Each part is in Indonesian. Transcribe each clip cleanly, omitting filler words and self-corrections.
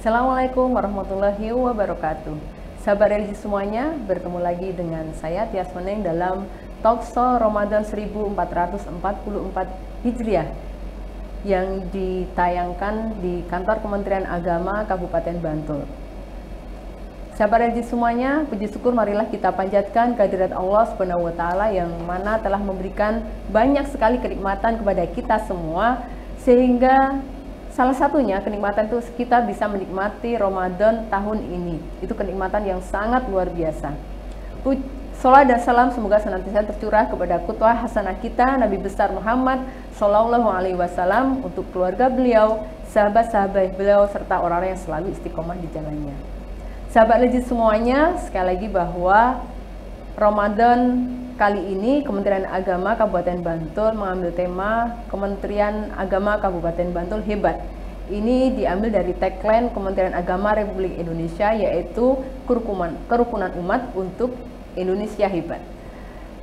Assalamualaikum warahmatullahi wabarakatuh. Sahabat religi semuanya, bertemu lagi dengan saya Tias Meneng dalam Talkshow Ramadan 1444 Hijriah yang ditayangkan di Kantor Kementerian Agama Kabupaten Bantul. Sahabat religi semuanya, puji syukur marilah kita panjatkan kehadirat Allah Subhanahu wa taala yang mana telah memberikan banyak sekali kenikmatan kepada kita semua, sehingga salah satunya kenikmatan itu kita bisa menikmati Ramadan tahun ini. Itu kenikmatan yang sangat luar biasa. Salawat dan salam semoga senantiasa tercurah kepada qudwah hasanah kita Nabi besar Muhammad Shallallahu Alaihi Wasallam, untuk keluarga beliau, sahabat-sahabat beliau, serta orang-orang yang selalu istiqomah di jalannya. Sahabat religi semuanya, sekali lagi bahwa Ramadan kali ini Kementerian Agama Kabupaten Bantul mengambil tema Kementerian Agama Kabupaten Bantul Hebat. Ini diambil dari tagline Kementerian Agama Republik Indonesia, yaitu kerukunan umat untuk Indonesia Hebat.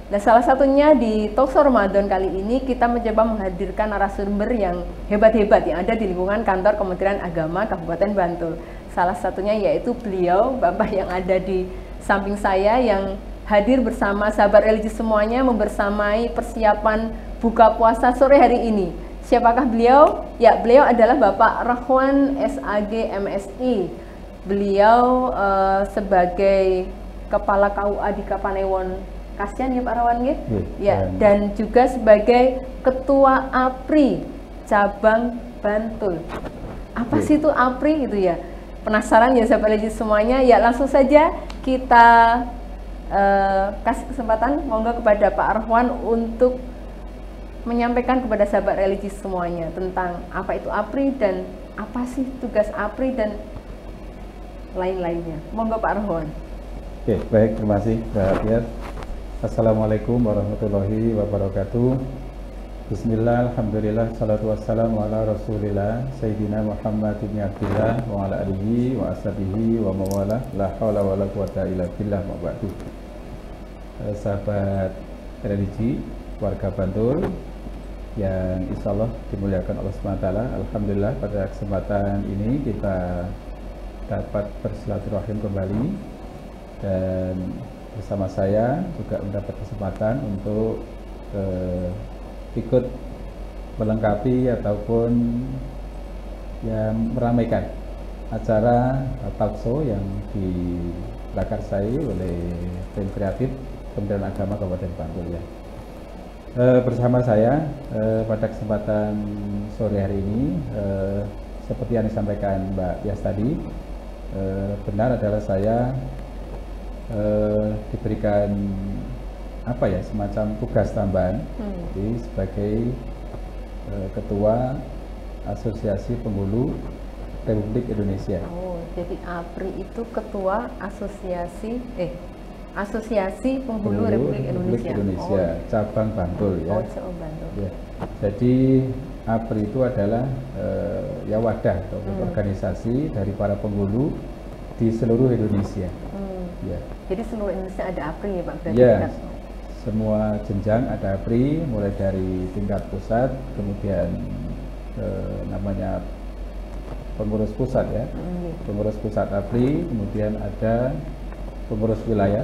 Nah, salah satunya di Talkshow Ramadan kali ini kita mencoba menghadirkan narasumber yang hebat-hebat yang ada di lingkungan kantor Kementerian Agama Kabupaten Bantul. Salah satunya yaitu beliau, Bapak yang ada di samping saya, yang hadir bersama sahabat religi semuanya membersamai persiapan buka puasa sore hari ini. Siapakah beliau? Ya, beliau adalah Bapak Rahwan SAG MSI. Beliau sebagai Kepala KUA di Kapanewon Kasian ya Pak Rahwan ya? Ya, dan juga sebagai Ketua APRI Cabang Bantul. Apa sih itu APRI gitu ya? Penasaran ya sahabat religi semuanya? Ya, langsung saja kita kasih kesempatan monggo kepada Pak Rahwan untuk menyampaikan kepada sahabat religi semuanya tentang apa itu APRI dan apa sih tugas APRI dan lain-lainnya. Monggo Pak Rahwan. Oke, baik, terima kasih Mbak Tias. Assalamualaikum warahmatullahi wabarakatuh. Bismillah, alhamdulillah, salatu wassalamu ala rasulillah Sayyidina Muhammad ibn Abdillah wa ala alihi wa ashabihi wa mawala la hawla wa la quwata illa billah wa ba'du. Sahabat religi warga Bantul yang insya Allah dimuliakan Allah SWT, alhamdulillah pada kesempatan ini kita dapat bersilaturahim kembali, dan bersama saya juga mendapat kesempatan untuk ikut melengkapi ataupun yang meramaikan acara talkshow yang diprakarsai oleh tim kreatif Kementerian Agama Kabupaten Bantul ya. Bersama saya pada kesempatan sore hari ini, seperti yang disampaikan Mbak Tias tadi, benar adalah saya diberikan apa ya, semacam tugas tambahan jadi sebagai Ketua Asosiasi Penghulu Republik Indonesia. Oh, jadi APRI itu Ketua Asosiasi Penghulu Republik Indonesia. Cabang Bantul ya. Oh, Cabang Bantul. Ya. Jadi APRI itu adalah ya wadah atau organisasi dari para penghulu di seluruh Indonesia. Ya. Jadi seluruh Indonesia ada APRI ya Pak? Ya, semua jenjang ada APRI, mulai dari tingkat pusat, kemudian namanya pengurus pusat ya, pengurus pusat APRI, kemudian ada pengurus wilayah,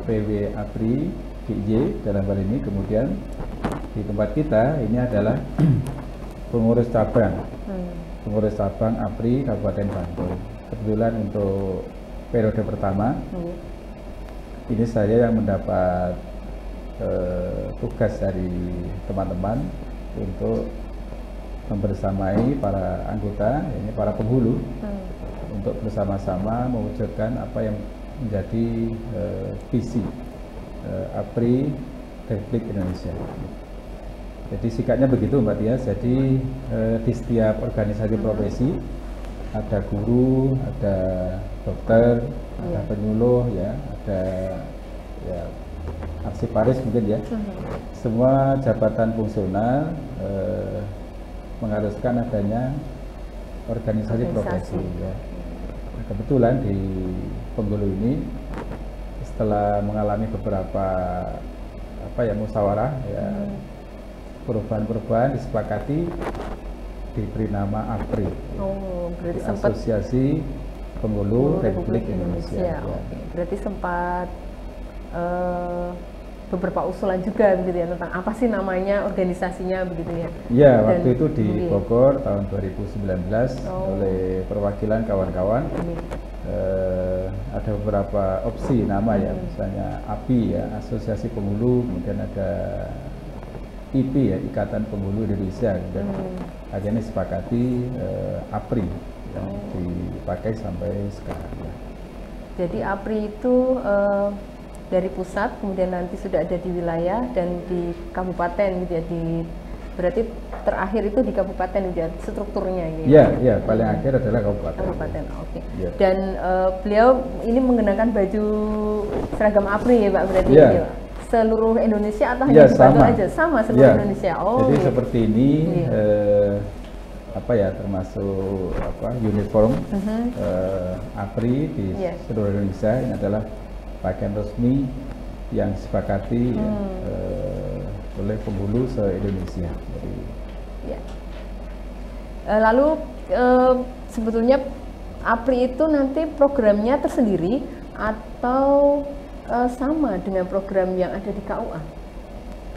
PW APRI, PJ dalam hal ini, kemudian di tempat kita ini adalah pengurus cabang, pengurus cabang APRI Kabupaten Bantul. Kebetulan untuk periode pertama, ini saya yang mendapat tugas dari teman-teman untuk membersamai para anggota, ini para penghulu, untuk bersama-sama mewujudkan apa yang menjadi visi APRI Republik Indonesia. Jadi sikapnya begitu Mbak Tias. Jadi di setiap organisasi profesi ada guru, ada dokter, ada penyuluh ya, ada ya arsiparis mungkin ya. Semua jabatan fungsional mengharuskan adanya organisasi profesi ya. Nah, kebetulan di penghulu ini setelah mengalami beberapa musyawarah ya, perubahan-perubahan disepakati diberi nama APRI. Oh, berarti sempat Asosiasi Penghulu Republik Indonesia. Oke. Berarti sempat beberapa usulan juga begitu ya tentang apa sih namanya organisasinya begitu ya. Ya, waktu itu di Bogor tahun 2019 oleh perwakilan kawan-kawan ada beberapa opsi nama ya, misalnya API ya, Asosiasi Penghulu, kemudian ada IP ya, Ikatan Penghulu Indonesia, dan akhirnya disepakati APRI yang dipakai sampai sekarang. Ya. Jadi APRI itu dari pusat, kemudian nanti sudah ada di wilayah dan di kabupaten gitu ya, berarti terakhir itu di kabupaten gitu ya, strukturnya gitu ya. Iya, paling akhir adalah kabupaten. Kabupaten, oke. Ya. Dan beliau ini mengenakan baju seragam APRI ya Pak, berarti ya. ya, seluruh Indonesia atau hanya di Bantul aja? Sama seluruh Indonesia. Oh, jadi seperti ini apa ya, termasuk uniform APRI di seluruh Indonesia. Ini adalah pakaian resmi yang disepakati oleh penghulu se-Indonesia. Ya. Lalu sebetulnya APRI itu nanti programnya tersendiri atau sama dengan program yang ada di KUA?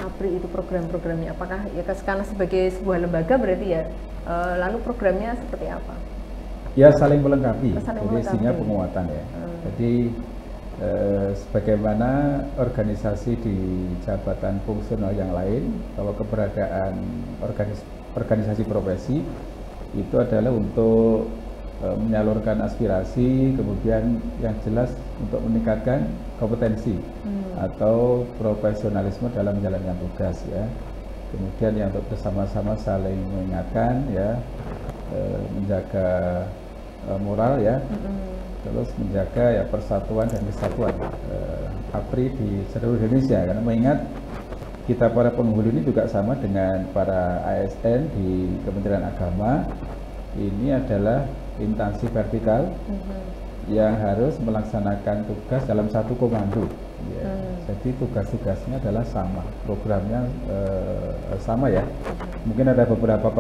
APRI itu program-programnya apakah ya karena sebagai sebuah lembaga berarti ya, lalu programnya seperti apa? Ya, saling melengkapi. Saling jadi isinya penguatan ya. Jadi sebagaimana organisasi di jabatan fungsional yang lain, kalau keberadaan organisasi profesi itu adalah untuk menyalurkan aspirasi, kemudian yang jelas untuk meningkatkan kompetensi atau profesionalisme dalam menjalankan tugas ya. Kemudian yang untuk bersama-sama saling mengingatkan ya, menjaga moral ya, terus menjaga ya persatuan dan kesatuan APRI di seluruh Indonesia, karena mengingat kita para penghulu ini juga sama dengan para ASN di Kementerian Agama, ini adalah instansi vertikal yang harus melaksanakan tugas dalam satu komando ya. Jadi tugas-tugasnya adalah sama, programnya sama ya. Mungkin ada beberapa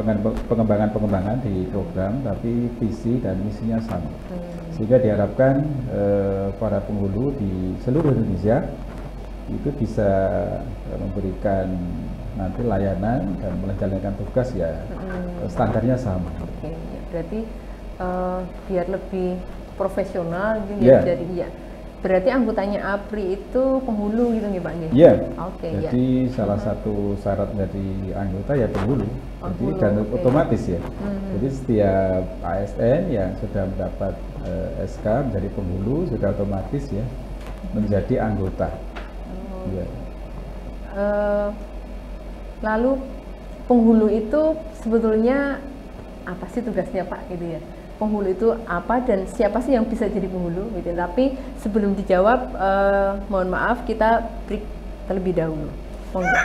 pengembangan di program, tapi visi dan misinya sama. Sehingga diharapkan para penghulu di seluruh Indonesia itu bisa memberikan nanti layanan dan menjalankan tugas ya standarnya sama. Oke, ya, berarti biar lebih profesional gitu ya. Jadi ya, berarti anggotanya APRI itu penghulu gitu nih Pak? Iya. Oke. Jadi salah satu syarat menjadi anggota ya penghulu. Jadi dan otomatis ya. Jadi setiap ASN yang sudah mendapat SK menjadi penghulu sudah otomatis ya menjadi anggota. Ya. Lalu penghulu itu sebetulnya apa sih tugasnya Pak gitu ya? Penghulu itu apa dan siapa sih yang bisa jadi penghulu gitu. Tapi sebelum dijawab mohon maaf kita break terlebih dahulu. Monggo.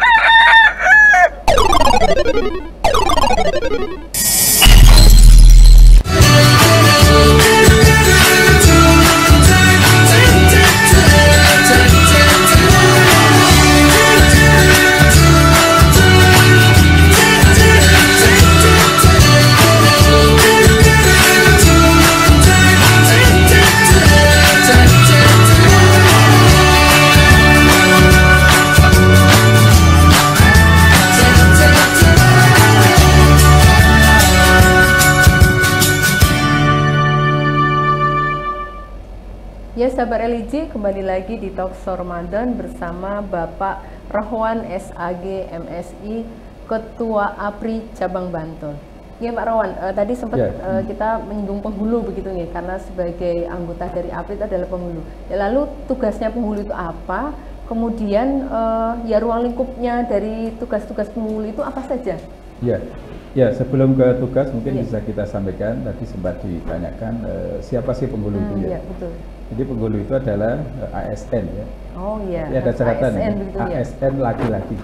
Ya sahabat religi, kembali lagi di Talkshow Ramadan bersama Bapak Rohwan SAG MSI, Ketua APRI Cabang Bantul. Ya Pak Rohwan, tadi sempat kita menyinggung penghulu begitu nih, karena sebagai anggota dari APRI itu adalah penghulu. Ya, lalu tugasnya penghulu itu apa? Kemudian ya ruang lingkupnya dari tugas-tugas penghulu itu apa saja? Ya, sebelum ke tugas mungkin bisa kita sampaikan, tadi sempat ditanyakan siapa sih penghulu itu ya? Iya, betul. Jadi penghulu itu adalah ASN ya. Oh iya. Ya, ada catatan ASN, ya. ASN laki-laki.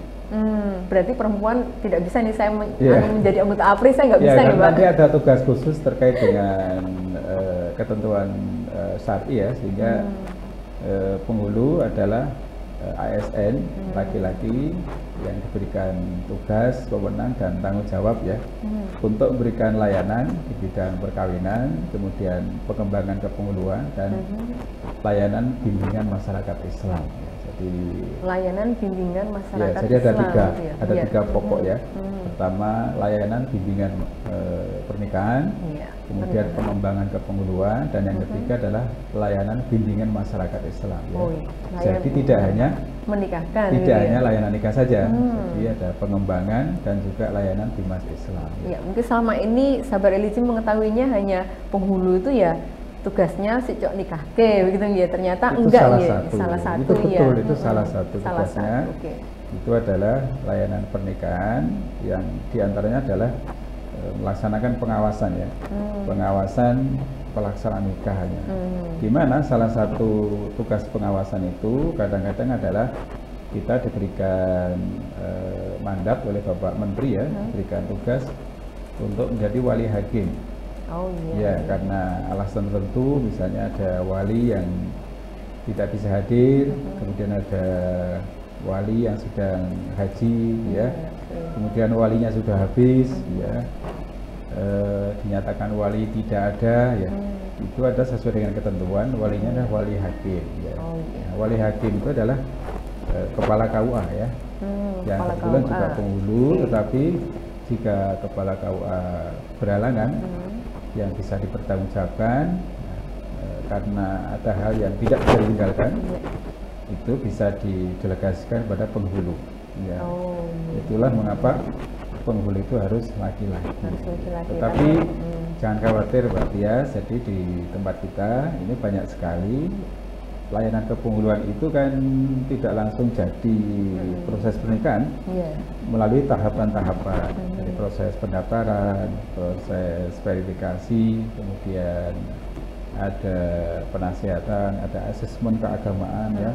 Berarti perempuan tidak bisa nih saya menjadi anggota APRI, saya nggak bisa nih Pak. Nanti ada tugas khusus terkait dengan ketentuan syar'i ya, sehingga penghulu adalah ASN laki-laki yang diberikan tugas, wewenang dan tanggung jawab ya untuk memberikan layanan di bidang perkawinan, kemudian pengembangan kepenguluan dan layanan bimbingan masyarakat Islam. Jadi layanan bimbingan masyarakat jadi ada Islam, tiga pokok ya. Pertama, layanan bimbingan pernikahan, kemudian pengembangan kepenguluan, dan yang ketiga adalah layanan bimbingan masyarakat Islam. Ya. Jadi tidak hanya menikahkan, hanya layanan nikah saja, jadi ada pengembangan dan juga layanan bimas Islam. Ya, mungkin selama ini Sabar Elizim mengetahuinya hanya penghulu itu ya tugasnya si cok nikah ke begitu ya, ternyata itu enggak salah satu itu betul ya. Itu salah satu tugasnya. Itu adalah layanan pernikahan yang diantaranya adalah melaksanakan pengawasan ya, pengawasan pelaksanaan nikahnya. Gimana salah satu tugas pengawasan itu kadang-kadang adalah kita diberikan mandat oleh Bapak Menteri ya, diberikan tugas untuk menjadi wali hakim. Ya, karena alasan tertentu, misalnya ada wali yang tidak bisa hadir, kemudian ada wali yang sedang haji, ya, kemudian walinya sudah habis, ya, dinyatakan wali tidak ada, ya, itu ada sesuai dengan ketentuan, walinya adalah wali hakim, ya. Wali hakim itu adalah kepala KUA, ya, yang kebetulan juga penghulu, tetapi jika kepala KUA berhalangan, yang bisa dipertanggungjawabkan karena ada hal yang tidak bisa ditinggalkan, itu bisa didelegasikan pada penghulu. Ya. Itulah mengapa penghulu itu harus laki-laki. Tetapi jangan khawatir Mbak Tias, jadi di tempat kita ini banyak sekali layanan kepenghuluan itu kan tidak langsung jadi proses pernikahan, melalui tahapan-tahapan, dari proses pendaftaran, proses verifikasi, kemudian ada penasihatan, ada asesmen keagamaan, ya,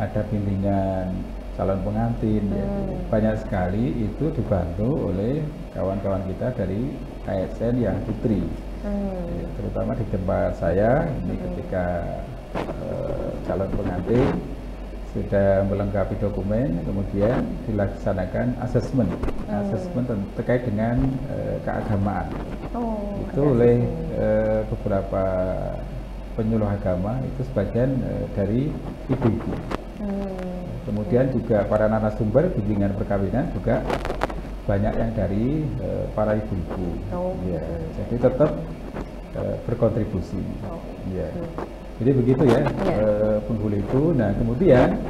ada bimbingan calon pengantin, ya. Banyak sekali itu dibantu oleh kawan-kawan kita dari ASN yang putri, ya, terutama di tempat saya ini ketika calon pengantin sudah melengkapi dokumen, kemudian dilaksanakan asesmen terkait dengan keagamaan. Itu oleh beberapa penyuluh agama, itu sebagian dari ibu-ibu. Kemudian juga para narasumber bimbingan perkawinan juga banyak yang dari para ibu-ibu. Ya, jadi tetap berkontribusi. Ya. Jadi begitu ya, penghulu itu. Nah kemudian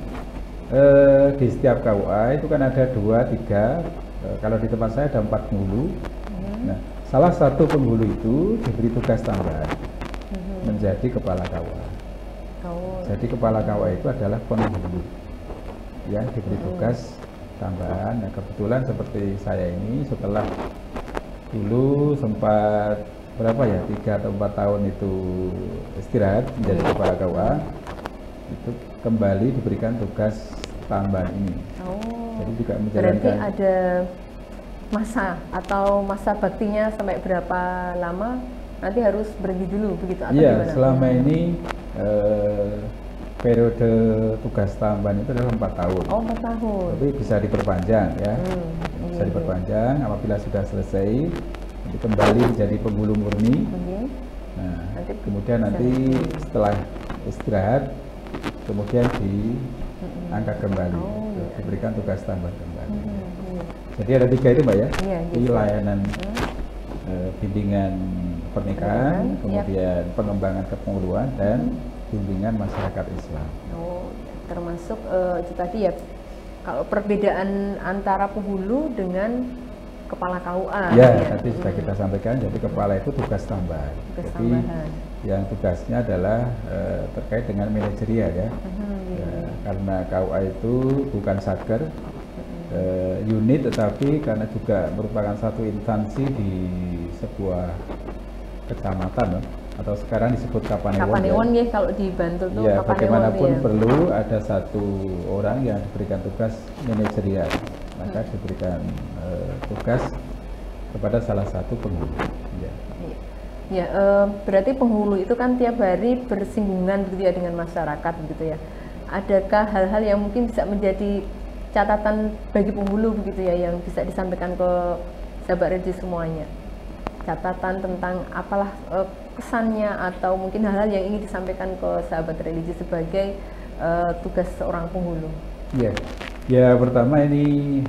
di setiap KUA itu kan ada 2, 3, kalau di tempat saya ada 4 penghulu. Nah salah satu penghulu itu diberi tugas tambahan menjadi kepala KUA. Jadi kepala KUA itu adalah penghulu yang diberi tugas tambahan. Nah kebetulan seperti saya ini setelah dulu sempat berapa ya, 3 atau 4 tahun itu istirahat menjadi kepala KUA, itu kembali diberikan tugas tambahan ini. Jadi juga menjalankan. Berarti ada masa atau masa baktinya sampai berapa lama, nanti harus berhenti dulu begitu atau iya, gimana? Selama ini periode tugas tambahan itu adalah 4 tahun. 4 tahun. Tapi bisa diperpanjang ya. Bisa diperpanjang apabila sudah selesai, kembali menjadi penghulu murni. Nah, kemudian nanti setelah istirahat, kemudian diangkat kembali, diberikan tugas tambahan kembali. Jadi ada 3 itu Mbak ya, di layanan bimbingan pernikahan, kemudian pengembangan kepenguluan dan bimbingan masyarakat Islam. Termasuk itu tadi ya, kalau perbedaan antara penghulu dengan kepala KUA. Ya, tadi sudah kita sampaikan. Jadi kepala itu tugas tambahan. Yang tugasnya adalah terkait dengan manajerial ya. Karena KUA itu bukan satker unit, tetapi karena juga merupakan satu instansi di sebuah kecamatan atau sekarang disebut Kapanewon ya. Kalau di Bantul tuh ya, bagaimanapun perlu ada satu orang yang diberikan tugas manajerial, maka diberikan tugas kepada salah satu penghulu. Berarti penghulu itu kan tiap hari bersinggungan begitu ya dengan masyarakat begitu ya. Adakah hal-hal yang mungkin bisa menjadi catatan bagi penghulu begitu ya, yang bisa disampaikan ke sahabat religi semuanya. Catatan tentang apalah kesannya atau mungkin hal-hal yang ingin disampaikan ke sahabat religi sebagai tugas seorang penghulu. Ya, ya pertama ini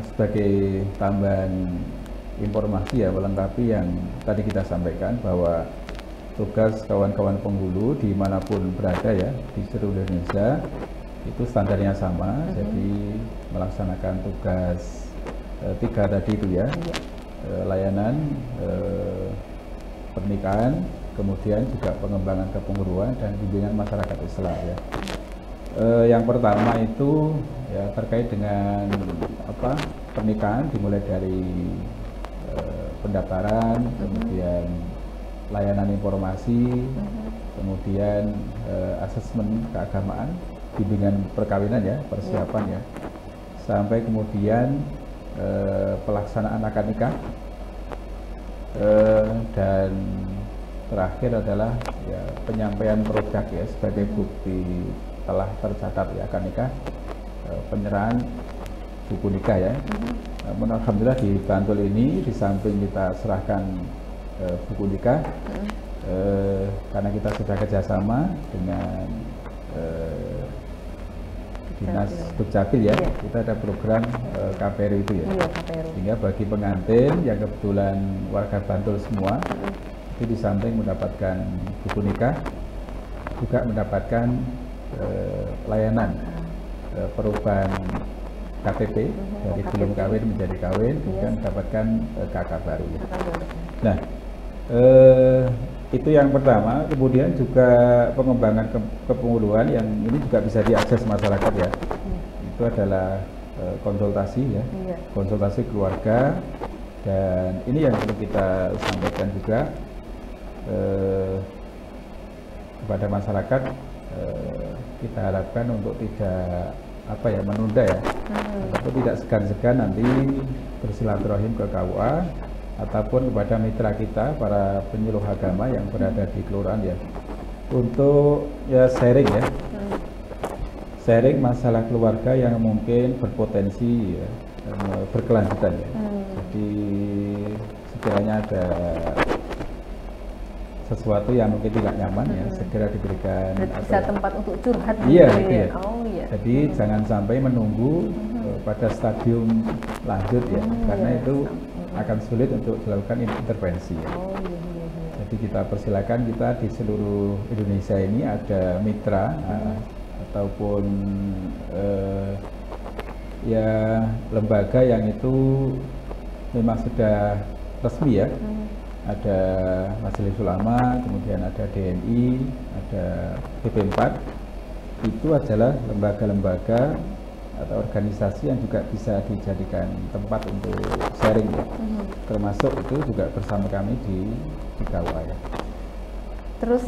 sebagai tambahan informasi ya, melengkapi yang tadi kita sampaikan bahwa tugas kawan-kawan penghulu dimanapun berada ya di seluruh Indonesia itu standarnya sama. Jadi melaksanakan tugas 3 tadi itu ya, layanan, pernikahan, kemudian juga pengembangan kepenghuruan dan bimbingan masyarakat Islam ya. Yang pertama itu ya terkait dengan pernikahan, dimulai dari pendaftaran, kemudian layanan informasi, kemudian asesmen keagamaan, bimbingan perkawinan ya, persiapan ya, sampai kemudian pelaksanaan akad nikah, dan terakhir adalah ya penyampaian produk ya sebagai bukti telah tercatat ya akad nikah, penyerahan buku nikah ya. Namun alhamdulillah di Bantul ini di samping kita serahkan buku nikah, karena kita sudah kerjasama dengan Dinas Dukcapil ya, kita ada program KPRU itu ya, sehingga bagi pengantin yang kebetulan warga Bantul semua itu di samping mendapatkan buku nikah juga mendapatkan layanan perubahan KTP dari belum kawin menjadi kawin, kemudian mendapatkan KK baru ya. Nah, itu yang pertama. Kemudian juga pengembangan kepenghuruan yang ini juga bisa diakses masyarakat ya. Itu adalah konsultasi ya, konsultasi keluarga, dan ini yang perlu kita sampaikan juga kepada masyarakat. Kita harapkan untuk tidak menunda ya, atau tidak segan-segan nanti bersilaturahim ke KUA ataupun kepada mitra kita para penyuluh agama yang berada di kelurahan ya, untuk ya sharing ya, sharing masalah keluarga yang mungkin berpotensi ya, berkelanjutan ya. Jadi sekiranya ada sesuatu yang mungkin tidak nyaman ya, segera diberikan bisa tempat untuk curhat. Iya, gitu ya. Oh, iya. Jadi jangan sampai menunggu pada stadium lanjut ya, karena itu akan sulit untuk dilakukan intervensi ya. Jadi kita persilakan, kita di seluruh Indonesia ini ada mitra ataupun ya lembaga yang itu memang sudah resmi ya. Ada Majelis Ulama, kemudian ada DNI, ada BP4. Itu adalah lembaga-lembaga atau organisasi yang juga bisa dijadikan tempat untuk sharing ya. Termasuk itu juga bersama kami di KUA ya. Terus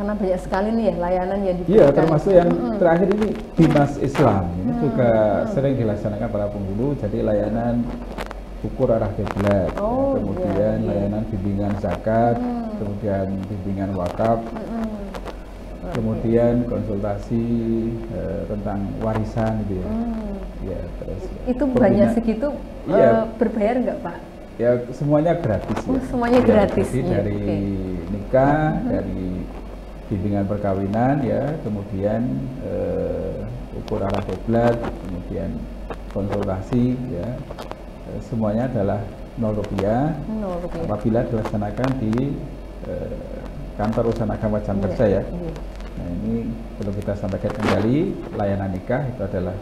karena banyak sekali nih ya layanan yang diberikan. Iya, termasuk yang terakhir ini Dinas Islam. Ini juga sering dilaksanakan para penghulu. Jadi layanan ukur arah kiblat, kemudian layanan bimbingan zakat, kemudian bimbingan wakaf, kemudian konsultasi tentang warisan gitu ya. Ya, terus itu banyak segitu berbayar nggak Pak? Ya semuanya gratis ya. Semuanya gratis. Jadi dari nikah, dari bimbingan perkawinan ya, kemudian ukur arah kiblat, kemudian konsultasi ya. Semuanya adalah Rp0 apabila dilaksanakan di kantor usaha agama jam kerja ya. Nah ini perlu kita sampaikan kembali, layanan nikah itu adalah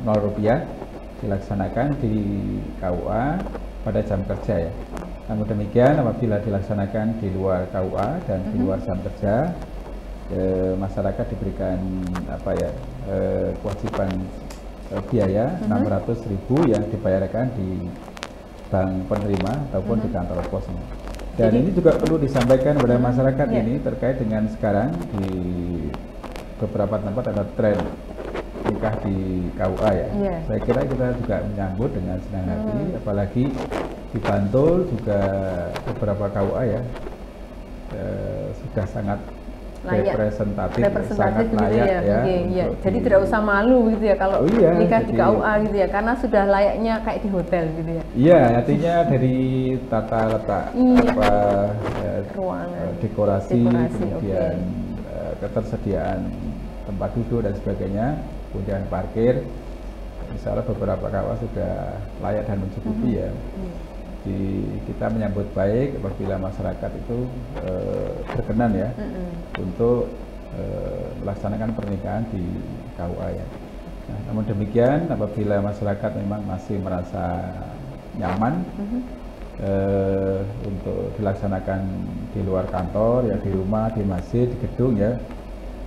Rp0 dilaksanakan di KUA pada jam kerja ya. Namun demikian apabila dilaksanakan di luar KUA dan di luar jam kerja, masyarakat diberikan kewajiban biaya 600.000 yang dibayarkan di bank penerima ataupun di kantor pos. Dan ini juga perlu disampaikan kepada masyarakat ini terkait dengan sekarang di beberapa tempat ada tren nikah di KUA ya. Saya kira kita juga menyambut dengan senang hati, apalagi di Bantul juga beberapa KUA ya sudah sangat representatif, sangat gitu layak ya. Iya. Jadi tidak usah malu gitu ya kalau nikah di KUA gitu ya, karena sudah layaknya kayak di hotel gitu ya. Iya, artinya dari tata letak ruangan, dekorasi kemudian ketersediaan tempat duduk dan sebagainya, kemudian parkir, misalnya beberapa KUA sudah layak dan mencukupi ya. Jadi kita menyambut baik apabila masyarakat itu berkenan ya untuk melaksanakan pernikahan di KUA ya. Nah, namun demikian apabila masyarakat memang masih merasa nyaman untuk dilaksanakan di luar kantor ya, di rumah, di masjid, di gedung ya,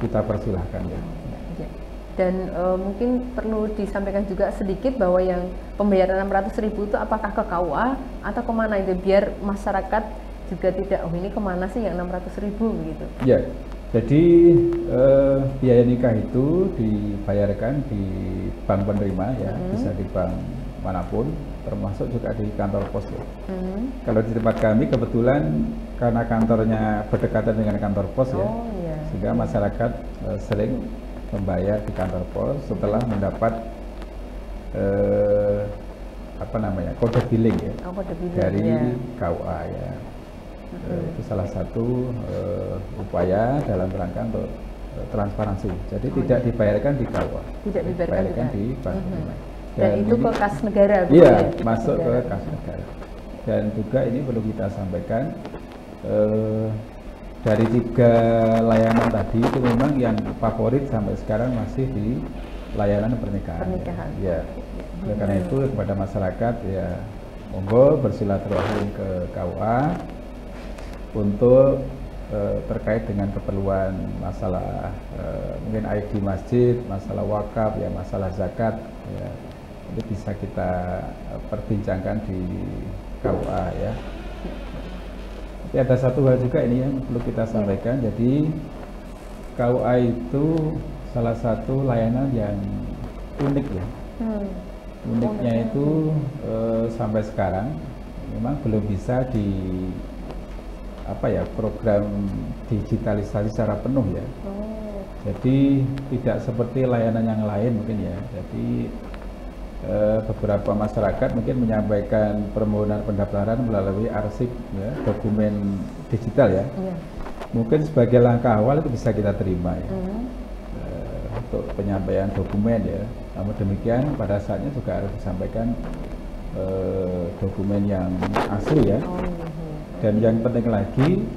kita persilahkan ya. Dan mungkin perlu disampaikan juga sedikit bahwa yang pembayaran 600.000 itu apakah ke KUA atau kemana itu, biar masyarakat juga tidak, oh ini kemana sih yang 600.000 begitu. Ya, jadi biaya nikah itu dibayarkan di bank penerima ya, bisa di bank manapun, termasuk juga di kantor pos ya. Kalau di tempat kami kebetulan karena kantornya berdekatan dengan kantor pos ya, sehingga masyarakat sering membayar di kantor pos setelah mendapat kode billing ya, dari KUA ya. Itu salah satu upaya dalam rangka untuk transparansi. Jadi tidak dibayarkan di KUA, tidak dibayarkan di bank. Dan itu ke kas negara. Iya, masuk ke kas negara. Dan juga ini perlu kita sampaikan, dari 3 layanan tadi itu memang yang favorit sampai sekarang masih di layanan pernikahan. Ya. Oleh karena itu kepada masyarakat ya, monggo bersilaturahim ke KUA untuk terkait dengan keperluan masalah mungkin ID masjid, masalah wakaf ya, masalah zakat ya, itu bisa kita perbincangkan di KUA ya. Tapi ada satu hal juga ini yang perlu kita sampaikan. Jadi KUA itu salah satu layanan yang unik ya. Uniknya itu sampai sekarang memang belum bisa program digitalisasi secara penuh ya. Jadi tidak seperti layanan yang lain mungkin ya. Jadi beberapa masyarakat mungkin menyampaikan permohonan pendaftaran melalui arsip ya, dokumen digital ya. Mungkin sebagai langkah awal itu bisa kita terima ya, untuk penyampaian dokumen ya. Namun demikian pada saatnya juga harus disampaikan dokumen yang asli ya. Dan yang penting lagi,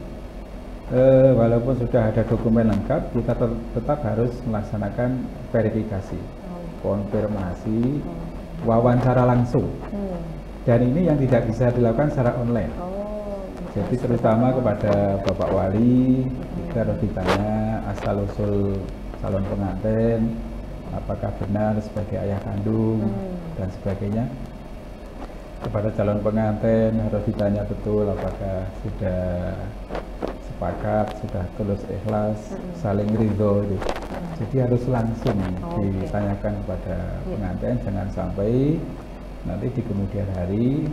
walaupun sudah ada dokumen lengkap, kita tetap harus melaksanakan verifikasi, konfirmasi, wawancara langsung. Dan ini yang tidak bisa dilakukan secara online. Jadi terutama kepada Bapak Wali, kita harus ditanya asal usul calon pengantin, apakah benar sebagai ayah kandung dan sebagainya. Kepada calon pengantin harus ditanya betul apakah sudah sepakat, sudah tulus ikhlas, saling ridho gitu. Jadi harus langsung ditanyakan kepada pengantin, jangan sampai nanti di kemudian hari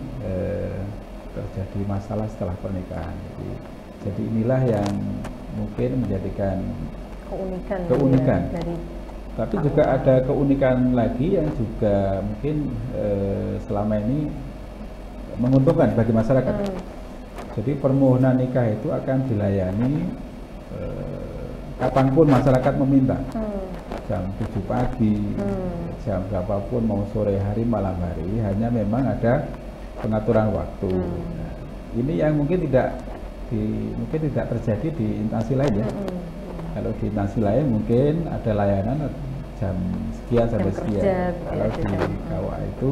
terjadi masalah setelah pernikahan. Jadi inilah yang mungkin menjadikan keunikan. Tapi juga ada keunikan lagi yang juga mungkin selama ini menguntungkan bagi masyarakat. Jadi permohonan nikah itu akan dilayani kapanpun masyarakat meminta, jam 7 pagi, jam berapapun, mau sore hari, malam hari, hanya memang ada pengaturan waktu. Nah, ini yang mungkin tidak terjadi di instansi lain ya. Kalau di instansi lain mungkin ada layanan jam sekian sampai sekian. Kalau di KUA itu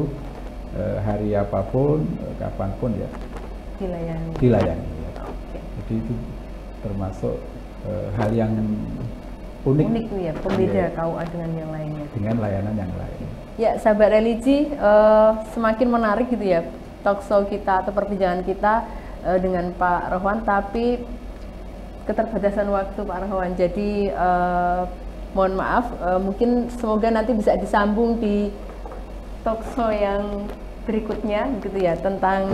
hari apapun, kapanpun ya dilayani. Ya. Jadi itu termasuk hal yang unik ya, pembeda KUA dengan yang lainnya. Dengan layanan yang lain. Ya, sahabat religi, semakin menarik gitu ya talkshow kita atau perbincangan kita dengan Pak Rohwan, tapi keterbatasan waktu Pak Rohwan. Jadi mohon maaf, mungkin semoga nanti bisa disambung di talkshow yang berikutnya gitu ya, tentang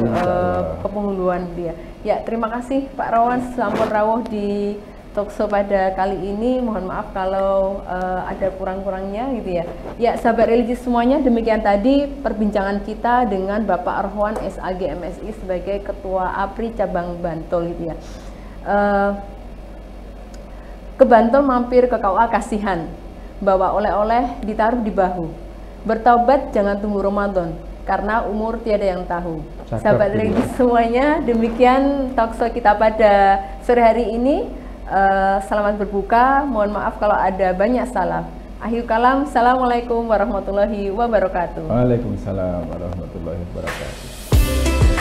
kepenghuluan dia. Ya, terima kasih Pak Rohwan, sampun rawuh di talkshow pada kali ini. Mohon maaf kalau ada kurang-kurangnya gitu ya. Ya, sahabat religi semuanya, demikian tadi perbincangan kita dengan Bapak Arhwan SAG MSI sebagai Ketua APRI Cabang Bantul gitu ya. Ke Bantul mampir ke KUA Kasihan, bawa oleh-oleh ditaruh di bahu. Bertaubat jangan tunggu Ramadan, karena umur tiada yang tahu. Sahabat religi semuanya, demikian talkshow kita pada sore hari ini. Selamat berbuka, mohon maaf kalau ada banyak salah. Akhir kalam, assalamualaikum warahmatullahi wabarakatuh. Waalaikumsalam warahmatullahi wabarakatuh.